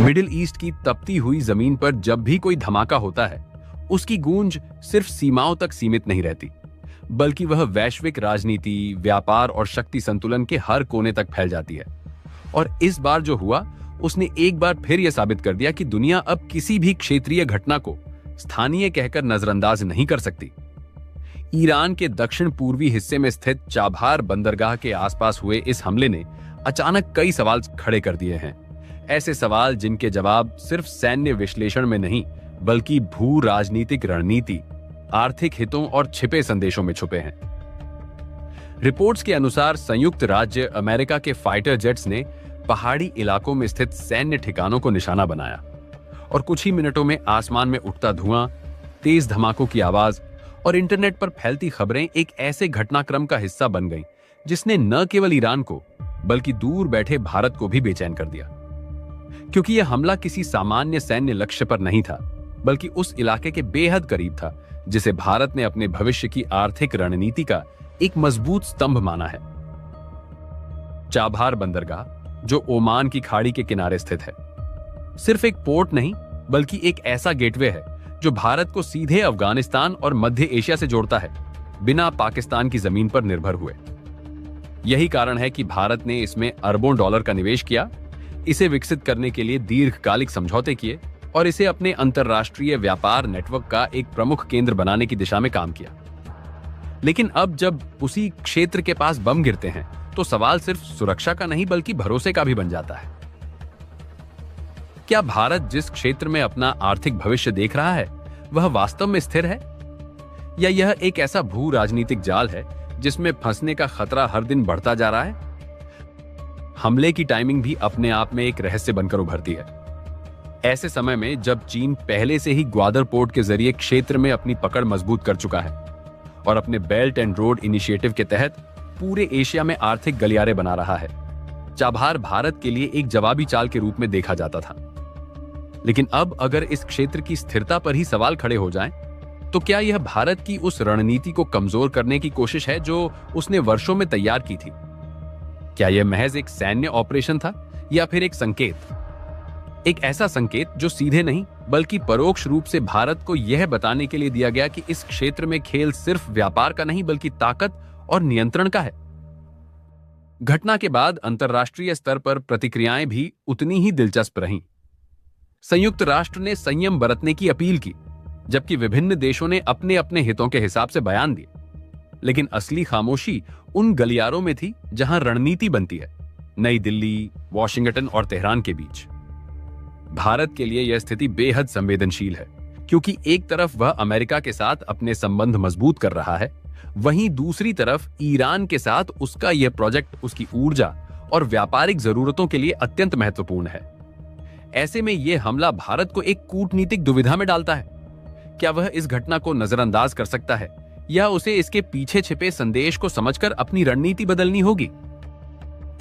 Middle east की तपती हुई जमीन पर जब भी कोई धमाका होता है, उसकी गूंज सिर्फ सीमाओं तक सीमित नहीं रहती, बल्कि वह वैश्विक राजनीति, व्यापार और शक्ति संतुलन के हर कोने तक फैल जाती है। और इस बार जो हुआ, उसने एक बार फिर यह साबित कर दिया कि दुनिया अब किसी भी क्षेत्रीय घटना को स्थानीय कहकर नजरअंदाज नहीं कर सकती। ईरान के दक्षिण पूर्वी हिस्से में स्थित चाबहार बंदरगाह के आसपास हुए इस हमले ने अचानक कई सवाल खड़े कर दिए हैं। ऐसे सवाल जिनके जवाब सिर्फ सैन्य विश्लेषण में नहीं, बल्कि भू राजनीतिक रणनीति, आर्थिक हितों और छिपे संदेशों में छुपे हैं। रिपोर्ट्स के अनुसार संयुक्त राज्य अमेरिका के फाइटर जेट्स ने पहाड़ी इलाकों में स्थित सैन्य ठिकानों को निशाना बनाया और कुछ ही मिनटों में आसमान में उठता धुआं, तेज धमाकों की आवाज और इंटरनेट पर फैलती खबरें एक ऐसे घटनाक्रम का हिस्सा बन गईं जिसने न केवल ईरान को बल्कि दूर बैठे भारत को भी बेचैन कर दिया। क्योंकि यह हमला किसी सामान्य सैन्य लक्ष्य पर नहीं था, बल्कि उस इलाके के बेहद करीब था जिसे भारत ने अपने भविष्य की आर्थिक रणनीति का एक मजबूत स्तंभ माना है। चाबहार बंदरगाह, जो ओमान की खाड़ी के किनारे स्थित है, सिर्फ एक पोर्ट नहीं, बल्कि एक ऐसा गेटवे है जो भारत को सीधे अफगानिस्तान और मध्य एशिया से जोड़ता है, बिना पाकिस्तान की जमीन पर निर्भर हुए। यही कारण है कि भारत ने इसमें अरबों डॉलर का निवेश किया, इसे विकसित करने के लिए दीर्घकालिक समझौते किए और इसे अपने अंतर्राष्ट्रीय व्यापार नेटवर्क का एक प्रमुख केंद्र बनाने की दिशा में काम किया। लेकिन अब जब उसी क्षेत्र के पास बम गिरते हैं, तो सवाल सिर्फ सुरक्षा का नहीं, बल्कि भरोसे का भी बन जाता है। क्या भारत जिस क्षेत्र में अपना आर्थिक भविष्य देख रहा है, वह वास्तव में स्थिर है, या यह एक ऐसा भू राजनीतिक जाल है जिसमें फंसने का खतरा हर दिन बढ़ता जा रहा है? हमले की टाइमिंग भी अपने आप में एक रहस्य बनकर उभरती है। ऐसे समय में जब चीन पहले से ही ग्वादर पोर्ट के जरिए क्षेत्र में अपनी पकड़ मजबूत कर चुका है और अपने बेल्ट एंड रोड इनिशिएटिव के तहत पूरे एशिया में आर्थिक गलियारे बना रहा है, चाबहार भारत के लिए एक जवाबी चाल के रूप में देखा जाता था। लेकिन अब अगर इस क्षेत्र की स्थिरता पर ही सवाल खड़े हो जाएं, तो क्या यह भारत की उस रणनीति को कमजोर करने की कोशिश है जो उसने वर्षों में तैयार की थी? क्या यह महज एक सैन्य ऑपरेशन था, या फिर एक संकेत, एक ऐसा संकेत जो सीधे नहीं बल्कि परोक्ष रूप से भारत को यह बताने के लिए दिया गया कि इस क्षेत्र में खेल सिर्फ व्यापार का नहीं, बल्कि ताकत और नियंत्रण का है? घटना के बाद अंतर्राष्ट्रीय स्तर पर प्रतिक्रियाएं भी उतनी ही दिलचस्प रहीं। संयुक्त राष्ट्र ने संयम बरतने की अपील की, जबकि विभिन्न देशों ने अपने अपने हितों के हिसाब से बयान दिए। लेकिन असली खामोशी उन गलियारों में थी जहां रणनीति बनती है, नई दिल्ली, वॉशिंगटन और तेहरान के बीच। भारत के लिए यह स्थिति बेहद संवेदनशील है, क्योंकि एक तरफ वह अमेरिका के साथ अपने संबंध मजबूत कर रहा है, वहीं दूसरी तरफ ईरान के साथ उसका यह प्रोजेक्ट उसकी ऊर्जा और व्यापारिक जरूरतों के लिए अत्यंत महत्वपूर्ण है। ऐसे में यह हमला भारत को एक कूटनीतिक दुविधा में डालता है। क्या वह इस घटना को नजरअंदाज कर सकता है, या उसे इसके पीछे छिपे संदेश को समझकर अपनी रणनीति बदलनी होगी?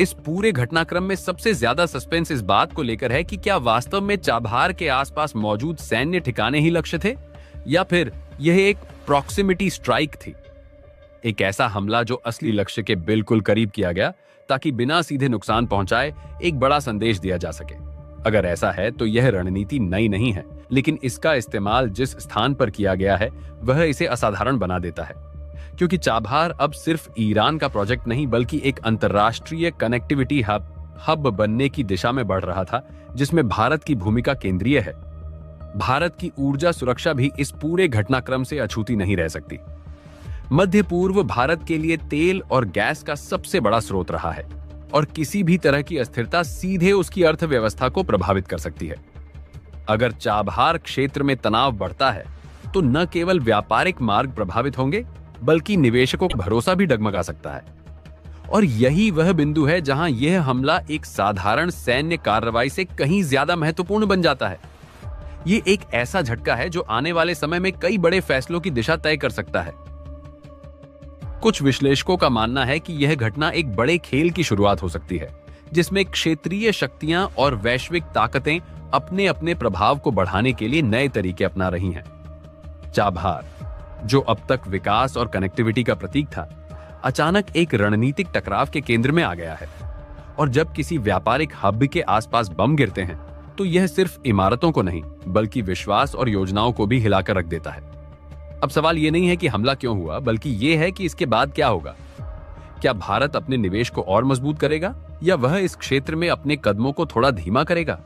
इस पूरे घटनाक्रम में सबसे ज्यादा सस्पेंस इस बात को लेकर है कि क्या वास्तव में चाबहार के आसपास मौजूद सैन्य ठिकाने ही लक्ष्य थे, या फिर यह एक प्रॉक्सिमिटी स्ट्राइक थी, एक ऐसा हमला जो असली लक्ष्य के बिल्कुल करीब किया गया ताकि बिना सीधे नुकसान पहुंचाए एक बड़ा संदेश दिया जा सके। अगर ऐसा है तो यह रणनीति नई नहीं है, लेकिन इसका इस्तेमाल जिस स्थान पर किया गया है वह इसे असाधारण बना देता है। क्योंकि चाबहार अब सिर्फ ईरान का प्रोजेक्ट नहीं, बल्कि एक अंतर्राष्ट्रीय कनेक्टिविटी हब बनने की दिशा में बढ़ रहा था, जिसमें भारत की भूमिका केंद्रीय है। भारत की ऊर्जा सुरक्षा भी इस पूरे घटनाक्रम से अछूती नहीं रह सकती। मध्य पूर्व भारत के लिए तेल और गैस का सबसे बड़ा स्रोत रहा है, और किसी भी तरह की अस्थिरता सीधे उसकी अर्थव्यवस्था को प्रभावित कर सकती है। अगर चाबहार क्षेत्र में तनाव बढ़ता है, तो न केवल व्यापारिक मार्ग प्रभावित होंगे, बल्कि निवेशकों का भरोसा भी डगमगा सकता है। और यही वह बिंदु है जहां यह हमला एक साधारण सैन्य कार्रवाई से कहीं ज्यादा महत्वपूर्ण बन जाता है। ये एक ऐसा झटका है जो आने वाले समय में कई बड़े फैसलों की दिशा तय कर सकता है। कुछ विश्लेषकों का मानना है कि यह घटना एक बड़े खेल की शुरुआत हो सकती है, जिसमें क्षेत्रीय शक्तियां और वैश्विक ताकतें अपने अपने प्रभाव को बढ़ाने के लिए नए तरीके अपना रही हैं। चाबहार, जो अब तक विकास और कनेक्टिविटी का प्रतीक था, अचानक एक रणनीतिक टकराव के केंद्र में आ गया है। और जब किसी व्यापारिक हब के आसपास बम गिरते हैं, तो यह सिर्फ इमारतों को नहीं बल्कि विश्वास और योजनाओं को भी हिलाकर रख देता है। अब सवाल यह नहीं है कि हमला क्यों हुआ, बल्कि यह है कि इसके बाद क्या होगा। क्या भारत अपने निवेश को और मजबूत करेगा या वह इस क्षेत्र में अपने कदमों को थोड़ा धीमा करेगा?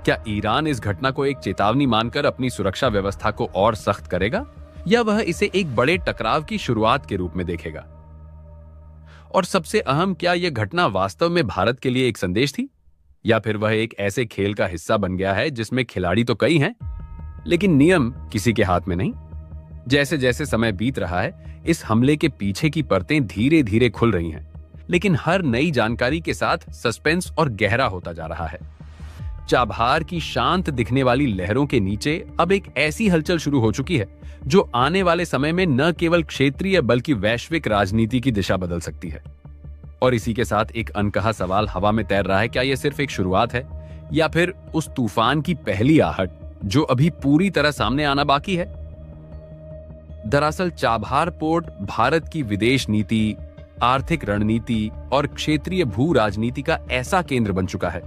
क्या ईरान इस घटना को एक चेतावनी मानकर अपनी सुरक्षा व्यवस्था को और सख्त करेगा या वह इसे एक बड़े टकराव की शुरुआत के रूप में देखेगा? और सबसे अहम, क्या यह घटना वास्तव में भारत के लिए एक संदेश थी या फिर वह एक ऐसे खेल का हिस्सा बन गया है जिसमें खिलाड़ी तो कई हैं लेकिन नियम किसी के हाथ में नहीं? जैसे जैसे समय बीत रहा है, इस हमले के पीछे की परतें धीरे धीरे खुल रही हैं, लेकिन हर नई जानकारी के साथ सस्पेंस और गहरा होता जा रहा है। चाबहार की शांत दिखने वाली लहरों के नीचे अब एक ऐसी हलचल शुरू हो चुकी है जो आने वाले समय में न केवल क्षेत्रीय बल्कि वैश्विक राजनीति की दिशा बदल सकती है। और इसी के साथ एक अनकहा सवाल हवा में तैर रहा है, क्या यह सिर्फ एक शुरुआत है या फिर उस तूफान की पहली आहट जो अभी पूरी तरह सामने आना बाकी है? दरअसल चाबहार पोर्ट भारत की विदेश नीति, आर्थिक रणनीति और क्षेत्रीय भू राजनीति का ऐसा केंद्र बन चुका है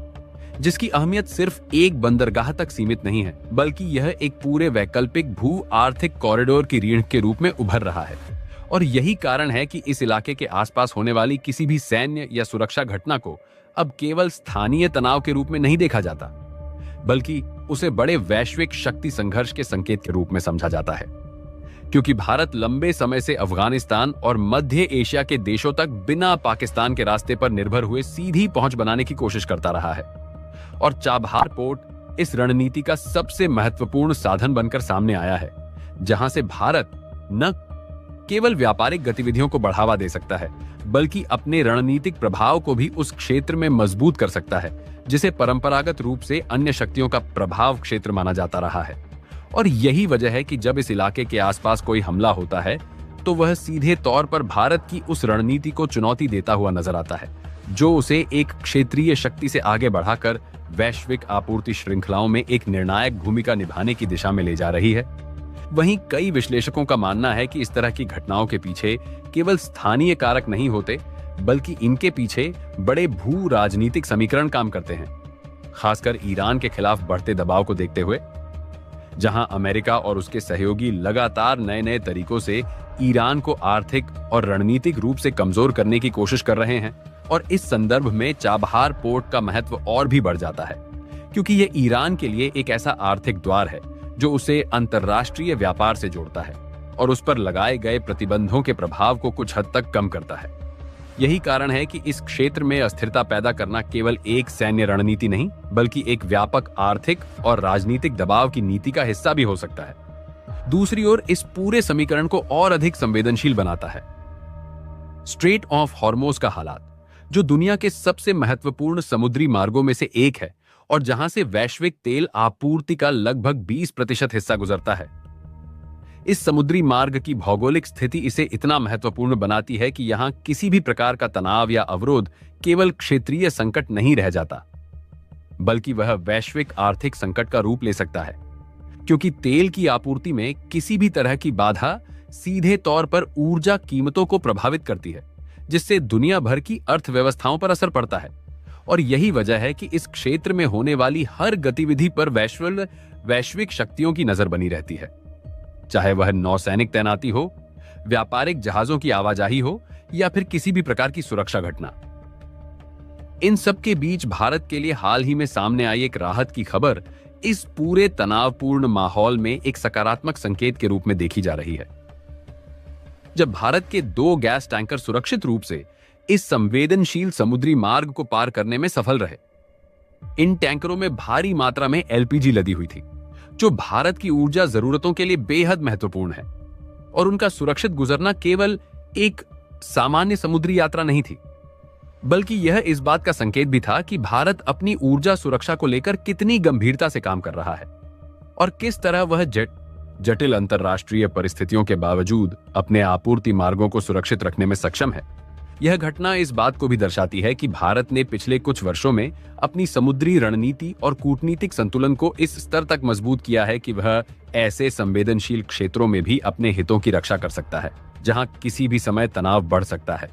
जिसकी अहमियत सिर्फ एक बंदरगाह तक सीमित नहीं है, बल्कि यह एक पूरे वैकल्पिक भू आर्थिक कॉरिडोर की रीढ़ के रूप में उभर रहा है। और यही कारण है कि इस इलाके के आसपास होने वाली किसी भी सैन्य या सुरक्षा घटना को अब केवल स्थानीय तनाव के रूप में नहीं देखा जाता, बल्कि उसे बड़े वैश्विक शक्ति संघर्ष के संकेत के रूप में समझा जाता है। क्योंकि भारत लंबे समय से अफगानिस्तान और मध्य एशिया के देशों तक बिना पाकिस्तान के रास्ते पर निर्भर हुए सीधी पहुंच बनाने की कोशिश करता रहा है, और चाबहार पोर्ट इस रणनीति का सबसे महत्वपूर्ण साधन बनकर सामने आया है, जहां से भारत न केवल व्यापारिक गतिविधियों को बढ़ावा दे सकता है बल्कि अपने रणनीतिक प्रभाव को भी उस क्षेत्र में मजबूत कर सकता है जिसे परंपरागत रूप से अन्य शक्तियों का प्रभाव क्षेत्र माना जाता रहा है। और यही वजह है कि जब इस इलाके के आसपास कोई हमला होता है तो वह सीधे तौर पर भारत की उस रणनीति को चुनौती देता हुआ नजर आता है जो उसे एक क्षेत्रीय शक्ति से आगे बढ़ाकर वैश्विक आपूर्ति श्रृंखलाओं में एक निर्णायक भूमिका निभाने की दिशा में ले जा रही है। वहीं कई विश्लेषकों का मानना है कि इस तरह की घटनाओं के पीछे केवल स्थानीय कारक नहीं होते, बल्कि इनके पीछे बड़े भू राजनीतिक समीकरण काम करते हैं, खासकर ईरान के खिलाफ बढ़ते दबाव को देखते हुए, जहां अमेरिका और उसके सहयोगी लगातार नए नए तरीकों से ईरान को आर्थिक और रणनीतिक रूप से कमजोर करने की कोशिश कर रहे हैं। और इस संदर्भ में चाबहार पोर्ट का महत्व और भी बढ़ जाता है, क्योंकि यह ईरान के लिए एक ऐसा आर्थिक द्वार है जो उसे अंतर्राष्ट्रीय व्यापार से जोड़ता है और उस पर लगाए गए प्रतिबंधों के प्रभाव को कुछ हद तक कम करता है। यही कारण है कि इस क्षेत्र में अस्थिरता पैदा करना केवल एक सैन्य रणनीति नहीं, बल्कि एक व्यापक आर्थिक और राजनीतिक दबाव की नीति का हिस्सा भी हो सकता है। दूसरी ओर इस पूरे समीकरण को और अधिक संवेदनशील बनाता है स्ट्रेट ऑफ हॉर्मोज का हालात, जो दुनिया के सबसे महत्वपूर्ण समुद्री मार्गों में से एक है और जहां से वैश्विक तेल आपूर्ति का लगभग 20% हिस्सा गुजरता है। इस समुद्री मार्ग की भौगोलिक स्थिति इसे इतना महत्वपूर्ण बनाती है कि यहां किसी भी प्रकार का तनाव या अवरोध केवल क्षेत्रीय संकट नहीं रह जाता, बल्कि वह वैश्विक आर्थिक संकट का रूप ले सकता है, क्योंकि तेल की आपूर्ति में किसी भी तरह की बाधा सीधे तौर पर ऊर्जा कीमतों को प्रभावित करती है, जिससे दुनिया भर की अर्थव्यवस्थाओं पर असर पड़ता है। और यही वजह है कि इस क्षेत्र में होने वाली हर गतिविधि पर वैश्विक शक्तियों की नजर बनी रहती है, चाहे वह नौसैनिक तैनाती हो, व्यापारिक जहाजों की आवाजाही हो या फिर किसी भी प्रकार की सुरक्षा घटना। इन सब के बीच भारत के लिए हाल ही में सामने आई एक राहत की खबर इस पूरे तनावपूर्ण माहौल में एक सकारात्मक संकेत के रूप में देखी जा रही है। जब भारत के 2 गैस टैंकर सुरक्षित रूप से इस संवेदनशील समुद्री मार्ग को पार करने में सफल रहे। इन टैंकरों में भारी मात्रा में एलपीजी लदी हुई थी, जो भारत की ऊर्जा जरूरतों के लिए बेहद महत्वपूर्ण है, और उनका सुरक्षित गुजरना केवल एक सामान्य समुद्री यात्रा नहीं थी, बल्कि यह इस बात का संकेत भी था कि भारत अपनी ऊर्जा सुरक्षा को लेकर कितनी गंभीरता से काम कर रहा है और किस तरह वह जटिल अंतर्राष्ट्रीय परिस्थितियों के बावजूद अपने आपूर्ति मार्गों को सुरक्षित रखने में सक्षम है। यह घटना इस बात को भी दर्शाती है कि भारत ने पिछले कुछ वर्षों में अपनी समुद्री रणनीति और कूटनीतिक संतुलन को इस स्तर तक मजबूत किया है कि वह ऐसे संवेदनशील क्षेत्रों में भी अपने हितों की रक्षा कर सकता है जहां किसी भी समय तनाव बढ़ सकता है।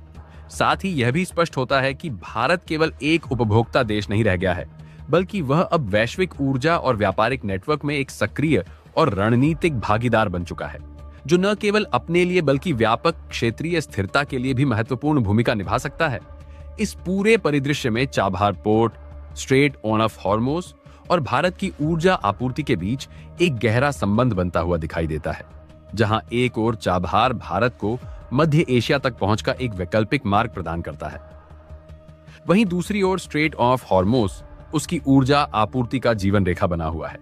साथ ही यह भी स्पष्ट होता है कि भारत केवल एक उपभोक्ता देश नहीं रह गया है, बल्कि वह अब वैश्विक ऊर्जा और व्यापारिक नेटवर्क में एक सक्रिय और रणनीतिक भागीदार बन चुका है, जो न केवल अपने लिए बल्कि व्यापक क्षेत्रीय स्थिरता के लिए भी महत्वपूर्ण भूमिका निभा सकता है। इस पूरे परिदृश्य में Chabahar port, straight of Hormuz और भारत की ऊर्जा आपूर्ति के बीच एक गहरा संबंध बनता हुआ दिखाई देता है, जहां एक ओर चाबहार भारत को मध्य एशिया तक पहुंच का एक वैकल्पिक मार्ग प्रदान करता है, वहीं दूसरी ओर स्ट्रेट ऑफ हॉर्मुज उसकी ऊर्जा आपूर्ति का जीवन रेखा बना हुआ है।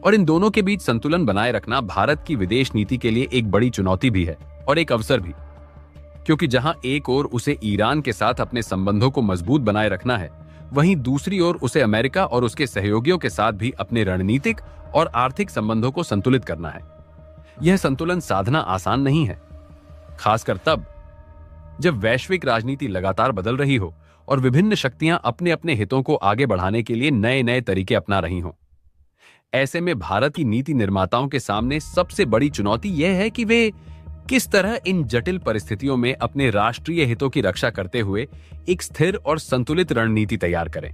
और इन दोनों के बीच संतुलन बनाए रखना भारत की विदेश नीति के लिए एक बड़ी चुनौती भी है और एक अवसर भी, क्योंकि जहां एक ओर उसे ईरान के साथ अपने संबंधों को मजबूत बनाए रखना है, वहीं दूसरी ओर उसे अमेरिका और उसके सहयोगियों के साथ भी अपने रणनीतिक और आर्थिक संबंधों को संतुलित करना है। यह संतुलन साधना आसान नहीं है, खासकर तब जब वैश्विक राजनीति लगातार बदल रही हो और विभिन्न शक्तियां अपने अपने हितों को आगे बढ़ाने के लिए नए नए तरीके अपना रही हों। ऐसे में भारत की नीति निर्माताओं के सामने सबसे बड़ी चुनौती यह है कि वे किस तरह इन जटिल परिस्थितियों में अपने राष्ट्रीय हितों की रक्षा करते हुए एक स्थिर और संतुलित रणनीति तैयार करें।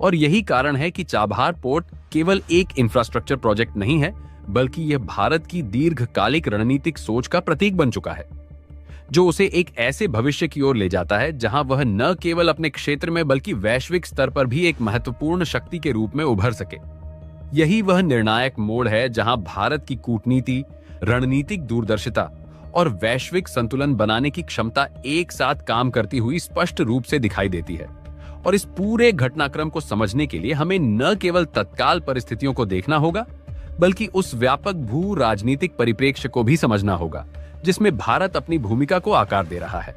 और यही कारण है कि चाबहार पोर्ट केवल एक इंफ्रास्ट्रक्चर प्रोजेक्ट नहीं है, बल्कि यह भारत की दीर्घकालिक रणनीतिक सोच का प्रतीक बन चुका है, जो उसे एक ऐसे भविष्य की ओर ले जाता है जहां वह न केवल अपने क्षेत्र में बल्कि वैश्विक स्तर पर भी एक महत्वपूर्ण शक्ति के रूप में उभर सके। यही वह निर्णायक मोड़ है जहां भारत की कूटनीति, रणनीतिक दूरदर्शिता और वैश्विक संतुलन बनाने की क्षमता एक साथ काम करती हुई स्पष्ट रूप से दिखाई देती है। और इस पूरे घटनाक्रम को समझने के लिए हमें न केवल तत्काल परिस्थितियों को देखना होगा, बल्कि उस व्यापक भू राजनीतिक परिप्रेक्ष्य को भी समझना होगा जिसमें भारत अपनी भूमिका को आकार दे रहा है।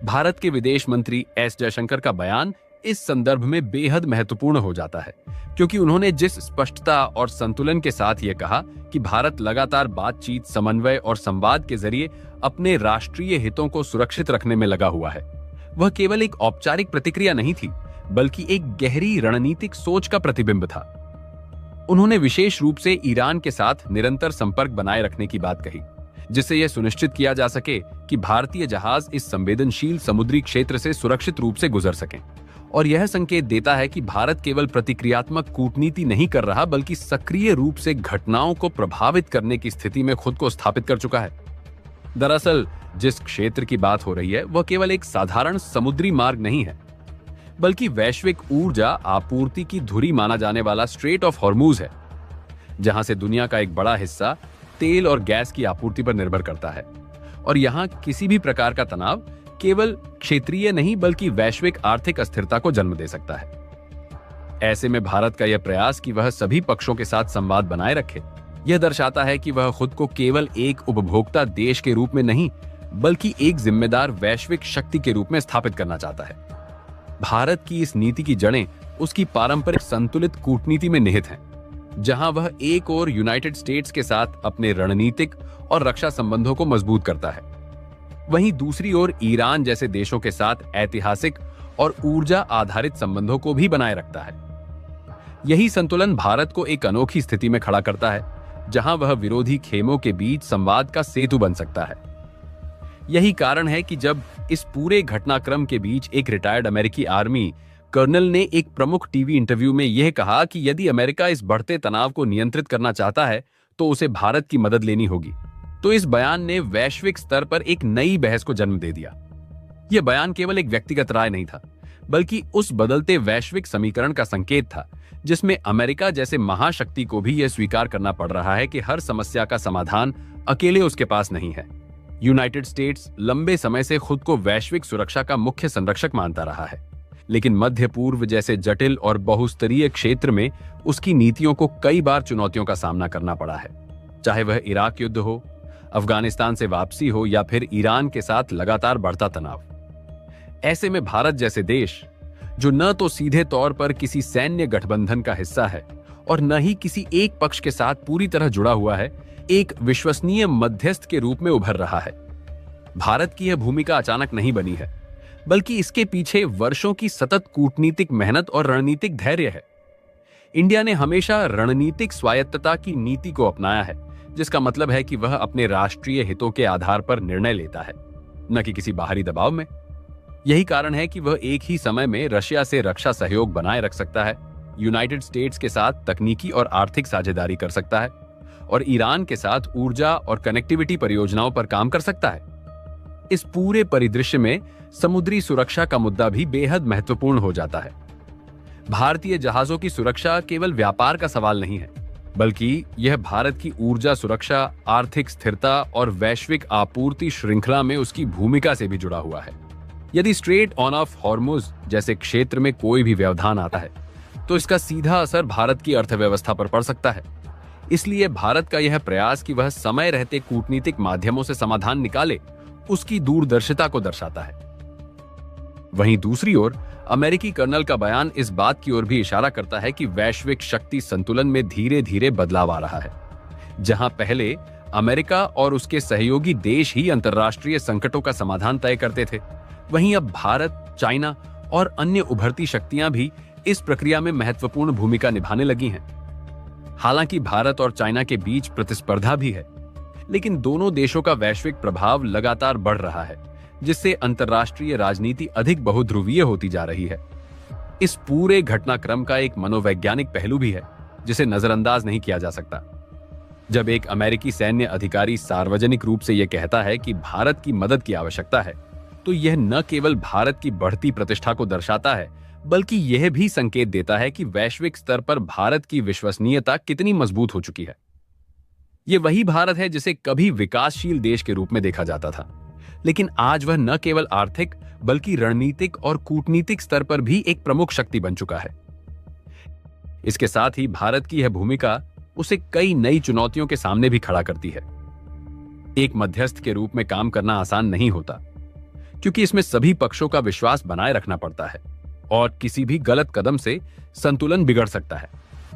भारत के विदेश मंत्री एस जयशंकर का बयान इस संदर्भ में बेहद महत्वपूर्ण हो जाता है, क्योंकि उन्होंने जिस स्पष्टता और संतुलन के साथ यह कहा कि भारत लगातार बातचीत, समन्वय और संवाद के जरिए अपने राष्ट्रीय हितों को सुरक्षित रखने में लगा हुआ है, वह केवल एक औपचारिक प्रतिक्रिया नहीं थी, बल्कि एक गहरी रणनीतिक सोच का प्रतिबिंब था। उन्होंने विशेष रूप से ईरान के साथ निरंतर संपर्क बनाए रखने की बात कही, जिससे यह सुनिश्चित किया जा सके कि भारतीय जहाज इस संवेदनशील समुद्री क्षेत्र से सुरक्षित रूप से गुजर सकें। और यह संकेत देता है कि भारत केवल प्रतिक्रियात्मक कूटनीति नहीं कर रहा, बल्कि सक्रिय रूप से घटनाओं को प्रभावित करने की स्थिति में खुद को स्थापित कर चुका है। दरअसल जिस क्षेत्र की बात हो रही है वह केवल एक साधारण समुद्री मार्ग नहीं है, बल्कि वैश्विक ऊर्जा आपूर्ति की धुरी माना जाने वाला स्ट्रेट ऑफ हॉर्मुज है, जहां से दुनिया का एक बड़ा हिस्सा तेल और गैस की आपूर्ति पर निर्भर करता है। और यहां किसी भी प्रकार का तनाव केवल क्षेत्रीय नहीं बल्कि वैश्विक आर्थिक अस्थिरता को जन्म दे सकता है। ऐसे में भारत का यह प्रयास कि वह सभी पक्षों के साथ संवाद बनाए रखे, यह दर्शाता है कि वह खुद को केवल एक उपभोक्ता देश के रूप में नहीं, बल्कि एक जिम्मेदार वैश्विक शक्ति के रूप में स्थापित करना चाहता है। भारत की इस नीति की जड़ें उसकी पारंपरिक संतुलित कूटनीति में निहित हैं, जहां वह एक ओर यूनाइटेड स्टेट्स के साथ अपने रणनीतिक और रक्षा संबंधों को मजबूत करता है, वहीं दूसरी ओर ईरान जैसे देशों के साथ ऐतिहासिक और ऊर्जा आधारित संबंधों को भी बनाए रखता है। यही संतुलन भारत को एक अनोखी स्थिति में खड़ा करता है, जहां वह विरोधी खेमों के बीच संवाद का सेतु बन सकता है। यही कारण है कि जब इस पूरे घटनाक्रम के बीच एक रिटायर्ड अमेरिकी आर्मी कर्नल ने एक प्रमुख टीवी इंटरव्यू में यह कहा कि यदि अमेरिका इस बढ़ते तनाव को नियंत्रित करना चाहता है तो उसे भारत की मदद लेनी होगी, तो इस बयान ने वैश्विक स्तर पर एक नई बहस को जन्म दे दिया। यह बयान केवल एक व्यक्तिगत राय नहीं था, बल्कि उस बदलते वैश्विक समीकरण का संकेत था, जिसमें अमेरिका जैसे महाशक्ति को भी यह स्वीकार करना पड़ रहा है कि हर समस्या का समाधान अकेले उसके पास नहीं है। यूनाइटेड स्टेट्स लंबे समय से खुद को वैश्विक सुरक्षा का मुख्य संरक्षक मानता रहा है, लेकिन मध्य पूर्व जैसे जटिल और बहुस्तरीय क्षेत्र में उसकी नीतियों को कई बार चुनौतियों का सामना करना पड़ा है, चाहे वह इराक युद्ध हो, अफगानिस्तान से वापसी हो या फिर ईरान के साथ लगातार बढ़ता तनाव। ऐसे में भारत जैसे देश, जो न तो सीधे तौर पर किसी सैन्य गठबंधन का हिस्सा है और न ही किसी एक पक्ष के साथ पूरी तरह जुड़ा हुआ है, एक विश्वसनीय मध्यस्थ के रूप में उभर रहा है। भारत की यह भूमिका अचानक नहीं बनी है, बल्कि इसके पीछे वर्षों की सतत कूटनीतिक मेहनत और रणनीतिक धैर्य है। इंडिया ने हमेशा रणनीतिक स्वायत्तता की नीति को अपनाया है, जिसका मतलब है कि वह अपने राष्ट्रीय हितों के आधार पर निर्णय लेता है, न कि किसी बाहरी दबाव में। यही कारण है कि वह एक ही समय में रशिया से रक्षा सहयोग बनाए रख सकता है, यूनाइटेड स्टेट्स के साथ तकनीकी और आर्थिक साझेदारी कर सकता है और ईरान के साथ ऊर्जा और कनेक्टिविटी परियोजनाओं पर काम कर सकता है। इस पूरे परिदृश्य में समुद्री सुरक्षा का मुद्दा भी बेहद महत्वपूर्ण हो जाता है। भारतीय जहाजों की सुरक्षा केवल व्यापार का सवाल नहीं है, बल्कि यह भारत की ऊर्जा सुरक्षा, आर्थिक स्थिरता और वैश्विक आपूर्ति श्रृंखला में उसकी भूमिका से भी जुड़ा हुआ है। यदि स्ट्रेट ऑन ऑफ हॉर्मुज जैसे क्षेत्र में कोई भी व्यवधान आता है तो इसका सीधा असर भारत की अर्थव्यवस्था पर पड़ सकता है। इसलिए भारत का यह प्रयास कि वह समय रहते कूटनीतिक माध्यमों से समाधान निकाले, उसकी दूरदर्शिता को दर्शाता है। वहीं दूसरी ओर अमेरिकी कर्नल का बयान इस बात की ओर भी इशारा करता है कि वैश्विक शक्ति संतुलन में धीरे धीरे बदलाव आ रहा है। जहां पहले अमेरिका और उसके सहयोगी देश ही अंतर्राष्ट्रीय संकटों का समाधान तय करते थे, वहीं अब भारत, चाइना और अन्य उभरती शक्तियां भी इस प्रक्रिया में महत्वपूर्ण भूमिका निभाने लगी हैं। हालांकि भारत और चाइना के बीच प्रतिस्पर्धा भी है, लेकिन दोनों देशों का वैश्विक प्रभाव लगातार बढ़ रहा है, जिससे अंतर्राष्ट्रीय राजनीति अधिक बहुध्रुवीय होती जा रही है। इस पूरे घटनाक्रम का एक मनोवैज्ञानिक पहलू भी है, जिसे नजरअंदाज नहीं किया जा सकता। जब एक अमेरिकी सैन्य अधिकारी सार्वजनिक रूप से यह कहता है कि भारत की मदद की आवश्यकता है, तो यह न केवल भारत की बढ़ती प्रतिष्ठा को दर्शाता है, बल्कि यह भी संकेत देता है कि वैश्विक स्तर पर भारत की विश्वसनीयता कितनी मजबूत हो चुकी है। यह वही भारत है जिसे कभी विकासशील देश के रूप में देखा जाता था, लेकिन आज वह न केवल आर्थिक बल्कि रणनीतिक और कूटनीतिक स्तर पर भी एक प्रमुख शक्ति बन चुका है। इसके साथ ही भारत की यह भूमिका उसे कई नई चुनौतियों के सामने भी खड़ा करती है। एक मध्यस्थ के रूप में काम करना आसान नहीं होता, क्योंकि इसमें सभी पक्षों का विश्वास बनाए रखना पड़ता है और किसी भी गलत कदम से संतुलन बिगड़ सकता है।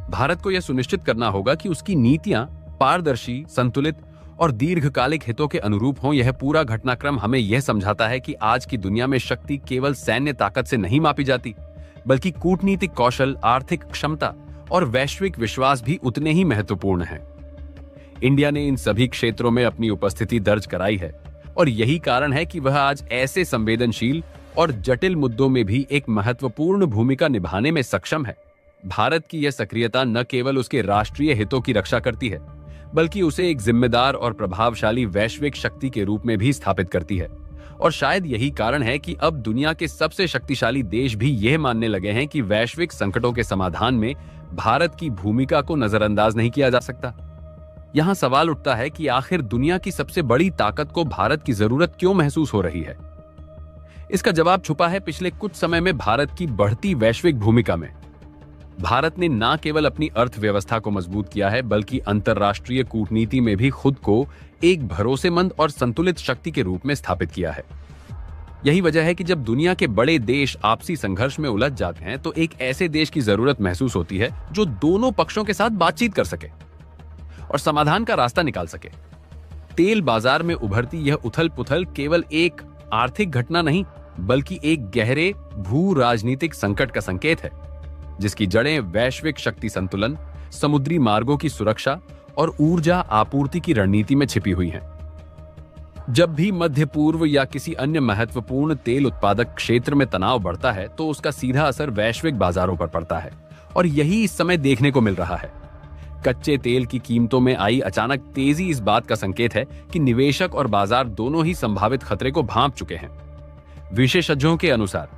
भारत को यह सुनिश्चित करना होगा कि उसकी नीतियां पारदर्शी, संतुलित और दीर्घकालिक हितों के अनुरूप हों। यह पूरा घटनाक्रम हमें यह समझाता है कि आज की दुनिया में शक्ति केवल सैन्य ताकत से नहीं मापी जाती, बल्कि कूटनीतिक कौशल, आर्थिक क्षमता और वैश्विक विश्वास भी उतने ही महत्वपूर्ण हैं। इंडिया ने इन सभी क्षेत्रों में अपनी उपस्थिति दर्ज कराई है और यही कारण है कि वह आज ऐसे संवेदनशील और जटिल मुद्दों में भी एक महत्वपूर्ण भूमिका निभाने में सक्षम है। भारत की यह सक्रियता न केवल उसके राष्ट्रीय हितों की रक्षा करती है, बल्कि उसे एक जिम्मेदार और प्रभावशाली वैश्विक शक्ति के रूप में भी स्थापित करती है। और शायद यही कारण है कि अब दुनिया के सबसे शक्तिशाली देश भी यह मानने लगे हैं कि वैश्विक संकटों के समाधान में भारत की भूमिका को नजरअंदाज नहीं किया जा सकता। यहां सवाल उठता है कि आखिर दुनिया की सबसे बड़ी ताकत को भारत की जरूरत क्यों महसूस हो रही है? इसका जवाब छुपा है पिछले कुछ समय में भारत की बढ़ती वैश्विक भूमिका में। भारत ने न केवल अपनी अर्थव्यवस्था को मजबूत किया है, बल्कि अंतर्राष्ट्रीय कूटनीति में भी खुद को एक भरोसेमंद और संतुलित शक्ति के रूप में स्थापित किया है। यही वजह है कि जब दुनिया के बड़े देश आपसी संघर्ष में उलझ जाते हैं, तो एक ऐसे देश की जरूरत महसूस होती है जो दोनों पक्षों के साथ बातचीत कर सके और समाधान का रास्ता निकाल सके। तेल बाजार में उभरती यह उथल पुथल केवल एक आर्थिक घटना नहीं, बल्कि एक गहरे भू राजनीतिक संकट का संकेत है, जिसकी जड़ें वैश्विक शक्ति संतुलन, समुद्री मार्गों की सुरक्षा और ऊर्जा आपूर्ति की रणनीति में छिपी हुई हैं। जब भी मध्य पूर्व या किसी अन्य महत्वपूर्ण तेल उत्पादक क्षेत्र में तनाव बढ़ता है, तो उसका सीधा असर वैश्विक बाजारों पर पड़ता है और यही इस समय देखने को मिल रहा है। कच्चे तेल की कीमतों में आई अचानक तेजी इस बात का संकेत है कि निवेशक और बाजार दोनों ही संभावित खतरे को भांप चुके हैं। विशेषज्ञों के अनुसार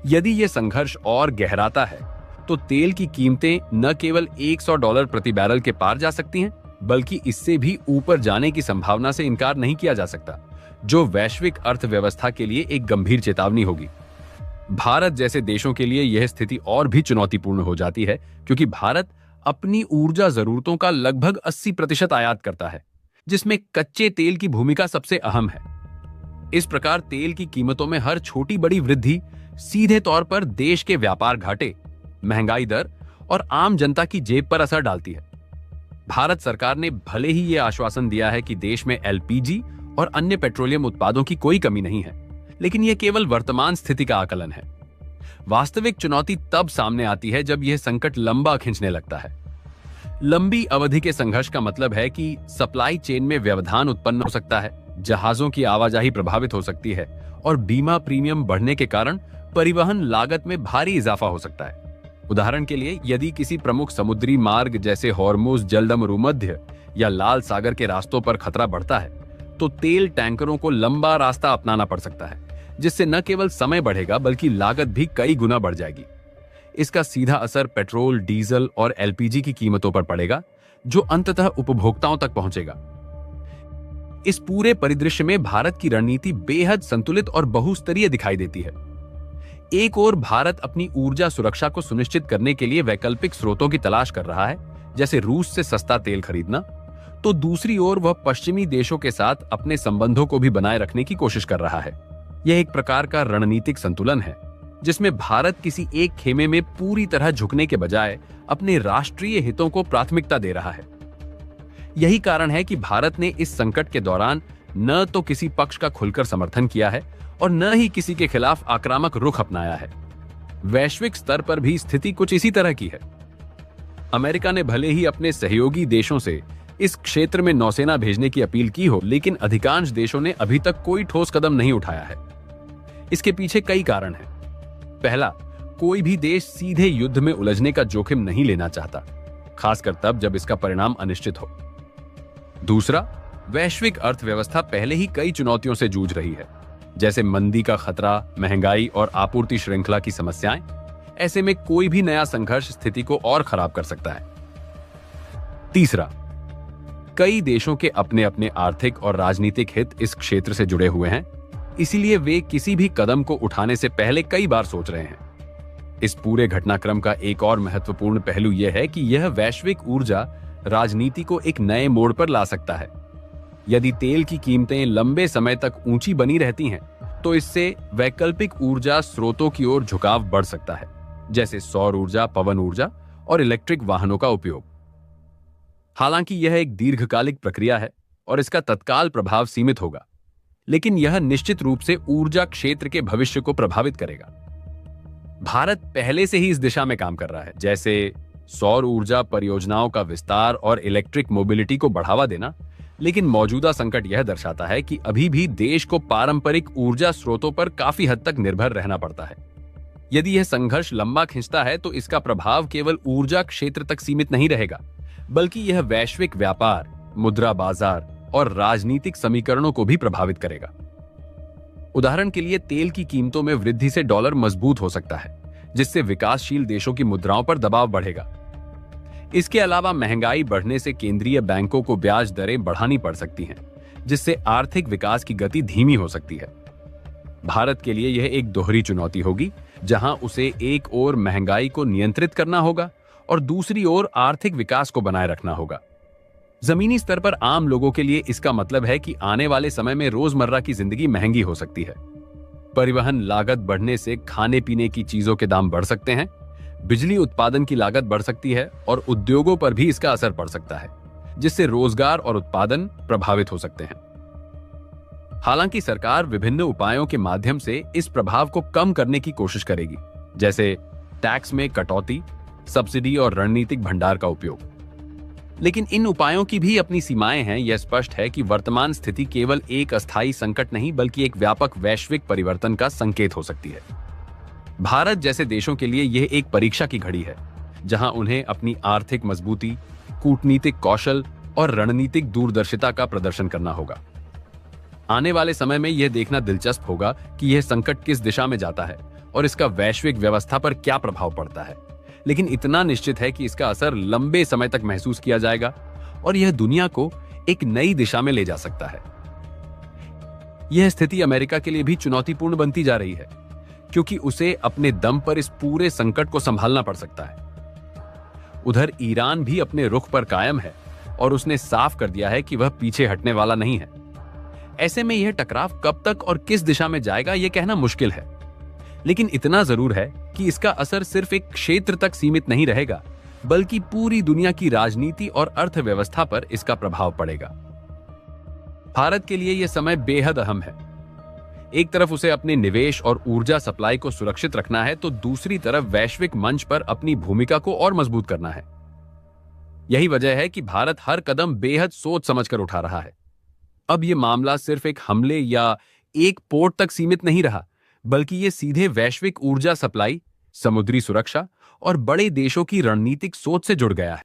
यदि यह संघर्ष और गहराता है, तो तेल की कीमतें न केवल $100 प्रति बैरल के पार जा सकती हैं, बल्कि इससे भी ऊपर जाने की संभावना से इनकार नहीं किया जा सकता, जो वैश्विक अर्थव्यवस्था के लिए एक गंभीर चेतावनी होगी। भारत जैसे देशों के लिए यह स्थिति और भी चुनौतीपूर्ण हो जाती है, क्योंकि भारत अपनी ऊर्जा जरूरतों का लगभग 80% आयात करता है, जिसमें कच्चे तेल की भूमिका सबसे अहम है। इस प्रकार तेल की कीमतों में हर छोटी बड़ी वृद्धि सीधे तौर पर देश के व्यापार घाटे, महंगाई दर और आम जनता की जेब पर असर डालती है। भारत सरकार ने भले ही यह आश्वासन दिया है कि देश में एलपीजी और अन्य पेट्रोलियम उत्पादों की कोई कमी नहीं है, लेकिन यह केवल वर्तमान स्थिति का आकलन है। वास्तविक चुनौती तब सामने आती है जब यह संकट लंबा खिंचने लगता है। लंबी अवधि के संघर्ष का मतलब है कि सप्लाई चेन में व्यवधान उत्पन्न हो सकता है, जहाजों की आवाजाही प्रभावित हो सकती है और बीमा प्रीमियम बढ़ने के कारण परिवहन लागत में भारी इजाफा हो सकता है। उदाहरण के लिए, यदि किसी प्रमुख समुद्री मार्ग जैसे हॉर्मुज, जलदम भूमध्य या लाल सागर के रास्तों पर खतरा बढ़ता है, तो तेल टैंकरों को लंबा रास्ता अपनाना पड़ सकता है, जिससे न केवल समय बढ़ेगा बल्कि लागत भी कई गुना बढ़ जाएगी। इसका सीधा असर पेट्रोल, डीजल और एलपीजी की कीमतों पर पड़ेगा, जो अंततः उपभोक्ताओं तक पहुंचेगा। इस पूरे परिदृश्य में भारत की रणनीति बेहद संतुलित और बहुस्तरीय दिखाई देती है। एक ओर भारत अपनी ऊर्जा सुरक्षा को सुनिश्चित करने के लिए वैकल्पिक स्रोतों की तलाश कर रहा है, जैसे रूस से सस्ता तेल खरीदना, तो दूसरी ओर वह पश्चिमी देशों के साथ अपने संबंधों को भी बनाए रखने की कोशिश कर रहा है। यह एक प्रकार का रणनीतिक संतुलन है, जिसमें भारत किसी एक खेमे में पूरी तरह झुकने के बजाय अपने राष्ट्रीय हितों को प्राथमिकता दे रहा है। यही कारण है कि भारत ने इस संकट के दौरान न तो किसी पक्ष का खुलकर समर्थन किया है और न ही किसी के खिलाफ आक्रामक रुख अपनाया है। वैश्विक स्तर पर भी स्थिति कुछ इसी तरह की है। अमेरिका ने भले ही अपने सहयोगी देशों से इस क्षेत्र में नौसेना भेजने की अपील की हो, लेकिन अधिकांश देशों ने अभी तक कोई ठोस कदम नहीं उठाया है। इसके पीछे कई कारण हैं। पहला, कोई भी देश सीधे युद्ध में उलझने का जोखिम नहीं लेना चाहता, खासकर तब जब इसका परिणाम अनिश्चित हो। दूसरा, वैश्विक अर्थव्यवस्था पहले ही कई चुनौतियों से जूझ रही है, जैसे मंदी का खतरा, महंगाई और आपूर्ति श्रृंखला की समस्याएं। ऐसे में कोई भी नया संघर्ष स्थिति को और खराब कर सकता है। तीसरा, कई देशों के अपने अपने आर्थिक और राजनीतिक हित इस क्षेत्र से जुड़े हुए हैं, इसीलिए वे किसी भी कदम को उठाने से पहले कई बार सोच रहे हैं। इस पूरे घटनाक्रम का एक और महत्वपूर्ण पहलू यह है कि यह वैश्विक ऊर्जा राजनीति को एक नए मोड़ पर ला सकता है। यदि तेल की कीमतें लंबे समय तक ऊंची बनी रहती हैं, तो इससे वैकल्पिक ऊर्जा स्रोतों की ओर झुकाव बढ़ सकता है, जैसे सौर ऊर्जा, पवन ऊर्जा और इलेक्ट्रिक वाहनों का उपयोग। हालांकि यह एक दीर्घकालिक प्रक्रिया है और इसका तत्काल प्रभाव सीमित होगा, लेकिन यह निश्चित रूप से ऊर्जा क्षेत्र के भविष्य को प्रभावित करेगा। भारत पहले से ही इस दिशा में काम कर रहा है, जैसे सौर ऊर्जा परियोजनाओं का विस्तार और इलेक्ट्रिक मोबिलिटी को बढ़ावा देना। लेकिन मौजूदा संकट यह दर्शाता है कि अभी भी देश को पारंपरिक ऊर्जा स्रोतों पर काफी हद तक निर्भर रहना पड़ता है। यदि यह संघर्ष लंबा खिंचता है, तो इसका प्रभाव केवल ऊर्जा क्षेत्र तक सीमित नहीं रहेगा, बल्कि यह वैश्विक व्यापार, मुद्रा बाजार और राजनीतिक समीकरणों को भी प्रभावित करेगा। उदाहरण के लिए, तेल की कीमतों में वृद्धि से डॉलर मजबूत हो सकता है, जिससे विकासशील देशों की मुद्राओं पर दबाव बढ़ेगा। इसके अलावा महंगाई बढ़ने से केंद्रीय बैंकों को ब्याज दरें बढ़ानी पड़ सकती हैं, जिससे आर्थिक विकास की गति धीमी हो सकती है। भारत के लिए यह एक दोहरी चुनौती होगी, जहां उसे एक ओर महंगाई को नियंत्रित करना होगा और दूसरी ओर आर्थिक विकास को बनाए रखना होगा। जमीनी स्तर पर आम लोगों के लिए इसका मतलब है कि आने वाले समय में रोजमर्रा की जिंदगी महंगी हो सकती है। परिवहन लागत बढ़ने से खाने पीने की चीजों के दाम बढ़ सकते हैं, बिजली उत्पादन की लागत बढ़ सकती है और उद्योगों पर भी इसका असर पड़ सकता है, जिससे रोजगार और उत्पादन प्रभावित हो सकते हैं। हालांकि सरकार विभिन्न उपायों के माध्यम से इस प्रभाव को कम करने की कोशिश करेगी, जैसे टैक्स में कटौती, सब्सिडी और रणनीतिक भंडार का उपयोग। लेकिन इन उपायों की भी अपनी सीमाएं हैं। यह स्पष्ट है कि वर्तमान स्थिति केवल एक अस्थायी संकट नहीं, बल्कि एक व्यापक वैश्विक परिवर्तन का संकेत हो सकती है। भारत जैसे देशों के लिए यह एक परीक्षा की घड़ी है, जहां उन्हें अपनी आर्थिक मजबूती, कूटनीतिक कौशल और रणनीतिक दूरदर्शिता का प्रदर्शन करना होगा। आने वाले समय में यह देखना दिलचस्प होगा कि यह संकट किस दिशा में जाता है और इसका वैश्विक व्यवस्था पर क्या प्रभाव पड़ता है। लेकिन इतना निश्चित है कि इसका असर लंबे समय तक महसूस किया जाएगा और यह दुनिया को एक नई दिशा में ले जा सकता है। यह स्थिति अमेरिका के लिए भी चुनौतीपूर्ण बनती जा रही है, क्योंकि उसे अपने दम पर इस पूरे संकट को संभालना पड़ सकता है। उधर ईरान भी अपने रुख पर कायम है और उसने साफ कर दिया है कि वह पीछे हटने वाला नहीं है। ऐसे में यह टकराव कब तक और किस दिशा में जाएगा, यह कहना मुश्किल है। लेकिन इतना जरूर है कि इसका असर सिर्फ एक क्षेत्र तक सीमित नहीं रहेगा, बल्कि पूरी दुनिया की राजनीति और अर्थव्यवस्था पर इसका प्रभाव पड़ेगा। भारत के लिए यह समय बेहद अहम है। एक तरफ उसे अपने निवेश और ऊर्जा सप्लाई को सुरक्षित रखना है, तो दूसरी तरफ वैश्विक मंच पर अपनी भूमिका को और मजबूत करना है। यही वजह है कि भारत हर कदम बेहद सोच समझकर उठा रहा है। अब यह मामला सिर्फ एक हमले या एक पोर्ट तक सीमित नहीं रहा, बल्कि यह सीधे वैश्विक ऊर्जा सप्लाई, समुद्री सुरक्षा और बड़े देशों की रणनीतिक सोच से जुड़ गया है।